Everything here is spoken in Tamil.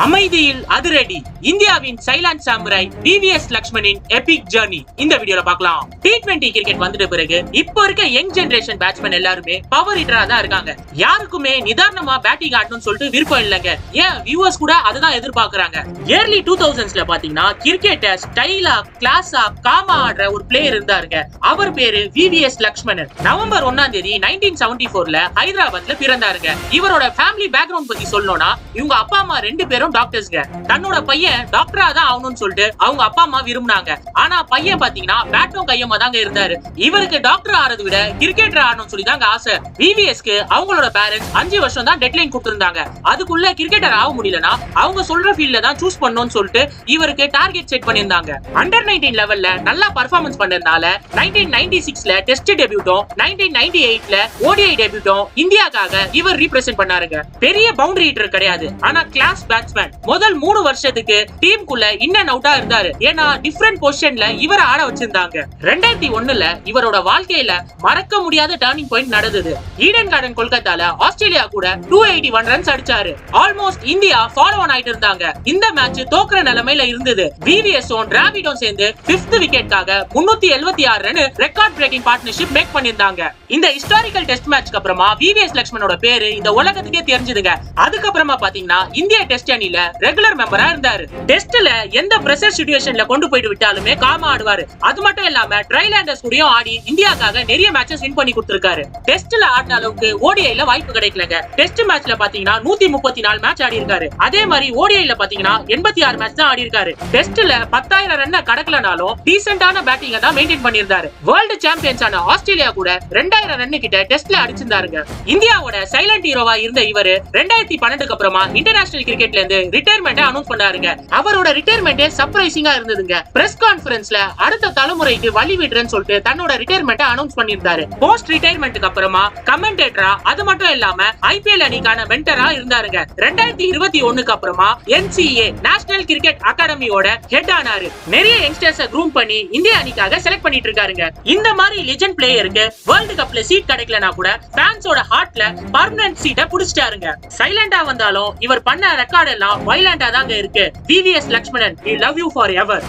அமைதியில் அதிரடி இந்தியாவின் சைலண்ட் சாமுராய் விவிஎஸ் லக்ஷ்மணின் எபிக் ஜர்னி இந்த வீடியோல பார்க்கலாம். T20 கிரிக்கெட் வந்துட்ட பிறகு இப்போ இருக்க யங் ஜெனரேஷன் பேட்ஸ்மேன் எல்லாருமே பவர் ஹிட்டரா தான் இருக்காங்க. யாருக்குமே நிதானமா பேட்டிங் ஆடணும்னு சொல்லிட்டு விருப்பம் இல்லைங்க. ஏன் வியூவர்ஸ் கூட அதுதான் எதிர்பார்க்கறாங்க. ஏர்லி 2000ஸ்ல பாத்தீங்கன்னா கிரிக்கெட்டை ஸ்டைலா கிளாஸா காமா ஆடுற ஒரு பிளேயர் இருந்தாருங்க. அவர் பேரு விவிஎஸ் லக்ஷ்மணன். நவம்பர் 1ஆம் தேதி 1974ல ஹைதராபாத்ல பிறந்தாருங்க. இவரோட ஃபேமிலி பேக்ரவுண்ட் பத்தி சொல்லணும்னா இவங்க அப்பா அம்மா ரெண்டு பேரும் டாக்டர்ஸ்ங்க. தன்னோட பையன் டாக்டரா தான் ஆகணும்னு சொல்லிட்டு அவங்க அப்பா அம்மா விரும்பினாங்க. ஆனா பையன் பாத்தீங்கன்னா பேட்டும் கையமா தாங்க இருந்தாரு. இவருக்கு டாக்டர் ஆறதை விட கிரிக்கெட்டர் ஆகணும்னு சொல்லி தாங்க ஆசை. விவிஎஸ்க்கு அவங்களோட பேரண்ட்ஸ் 5 வருஷம் தான் டெட்லைன் கொடுத்திருந்தாங்க. அதுக்குள்ள கிரிக்கெட்டர் ஆக முடியலனா அவங்க சொல்ற ஃபீல்ட்ல தான் சூஸ் பண்ணணும்னு சொல்லிட்டு இவருக்கு டார்கெட் செட் பண்ணியிருந்தாங்க. அண்டர் 19 லெவல்ல நல்லா பர்ஃபார்மன்ஸ் பண்ணதுனால 1996ல டெஸ்ட் டெபியூட்டும் 1998ல ஓடிஐ டெபியூட்டும் இந்தியாக்காக இவர் ரீப்ரசென்ட் பண்ணாருங்க. பெரிய பவுண்டரி ஹிட்டர் கிடையாது, ஆனா கிளாஸ் பேட்ஸ்மேன். முதல் 3 வருஷத்துக்கு டீமுக்குள்ள இன் அண்ட் அவுட்டா இருந்தாரு. ஏன்னா டிஃபரண்ட் பொசிஷன்ல இவர ஆட வச்சிருந்தாங்க. 2001ல இவரோட வாழ்க்கையில மறக்க முடியாத டர்னிங் பாயிண்ட் நடந்தது. ஈடன் கார்டன் கொல்கத்தால ஆஸ்திரேலியா கூட 281 ரன்ஸ் அடிச்சாரு. ஆல்மோஸ்ட் இந்தியா ஃபாலோ ஆன் ஆயிட்டு இருந்தாங்க. இந்த மேட்ச் தோக்குற நிலைமையில இருந்தது. விவிஎஸும் டிராவிடும் சேர்ந்து 5th விக்கெட்காக 376 run record breaking partnership make பண்ணிருந்தாங்க. இந்த ஹிஸ்டாரிக்கல் டெஸ்ட் மேட்ச்க்கு அப்புறமா விவிஎஸ் லக்ஷ்மணோட பேரு இந்த உலகத்துக்கே தெரிஞ்சதுங்க. அதுக்கப்புறமா பாத்தீங்கன்னா இந்திய டெஸ்ட் அணியில ரெகுலர் மெம்பரா இருந்தாரு. டெஸ்ட்ல எந்த பிரஷர் சிச்சுவேஷன்ல கொண்டு போயிட்டு விட்டாலுமே காமா ஆடுவாரு. அது மட்டும் இல்லாம ட்ரைலாண்டர்ஸ் கூடயும் ஆடி இந்தியாக்காக நிறைய மேட்சஸ் வின் பண்ணி கொடுத்திருக்காரு. டெஸ்ட்ல ஆடின அளவுக்கு ஓடிஐல வாய்ப்பு கிடைக்கலங்க. டெஸ்ட் மேட்ச்ல பாத்தீங்கன்னா 134 மேட்ச் ஆடி இருக்காரு. அதே மாதிரி ஓடிஐல பாத்தீங்கன்னா 86 மேட்ச் தான் ஆடி இருக்காரு. டெஸ்ட்ல 10,000 ரன் கடக்கலனாலும் டீசென்டான பேட்டிங்க தான் மெயின்டைன் பண்ணியிருந்தாரு. வேர்ல்டு சாம்பியன்ஸான ஆஸ்திரேலியா கூட 2000 ரன் கிட்ட டெஸ்ட்ல அடிச்சிருந்தாருங்க. இந்தியாவோட சைலண்ட் ஹீரோவா இருந்த இவரு 2012க்கு அப்புறமா இன்டர்நேஷனல் கிரிக்கெட்ல இருந்து ரிட்டையர்மெண்ட் அனௌன்ஸ் பண்ணாருங்க. அவரோட ரிட்டையர்மெண்ட் சர்ப்ரைசிங்கா இருந்ததுங்க. பிரஸ் கான்ஃபரன்ஸ்ல அடுத்த தலைமுறைக்கு வழி விடுறேன்னு சொல்லிட்டு தன்னோட ரிட்டையர்மெண்ட் அனௌன்ஸ் பண்ணியிருந்தாரு. போஸ்ட் ரிட்டையர்மெண்ட்க்கு அப்புறமா கமெண்டேட்டரா அது மட்டும் இல்லாம ஐபிஎல் அணிக்கான மென்டரா இருந்தாருங்க. 2021க்கு அப்புறமா NCA நேஷனல் கிரிக்கெட் அகாடமியோட ஹெட் ஆனாரு. நிறைய யங்ஸ்டர்ஸை க்ரூம் பண்ணி இந்திய அணிக்காக செலக்ட் பண்ணிட்டு இருக்காருங்க. இந்த மாதிரி லெஜெண்ட் பிளேயருக்கு வேர்ல்ட் கப்ல சீட் கிடைக்கலனா கூட ஃபேன்ஸோட ஹார்ட்ல பர்மனன்ட் சீட்டை புடிச்சிட்டாருங்க. சைலண்டா வந்தாலும் இவர் பண்ண ரெக்கார்ட் எல்லாம் வைலண்டா தாங்க இருக்கு. VVS Lakshmanan, we love you forever.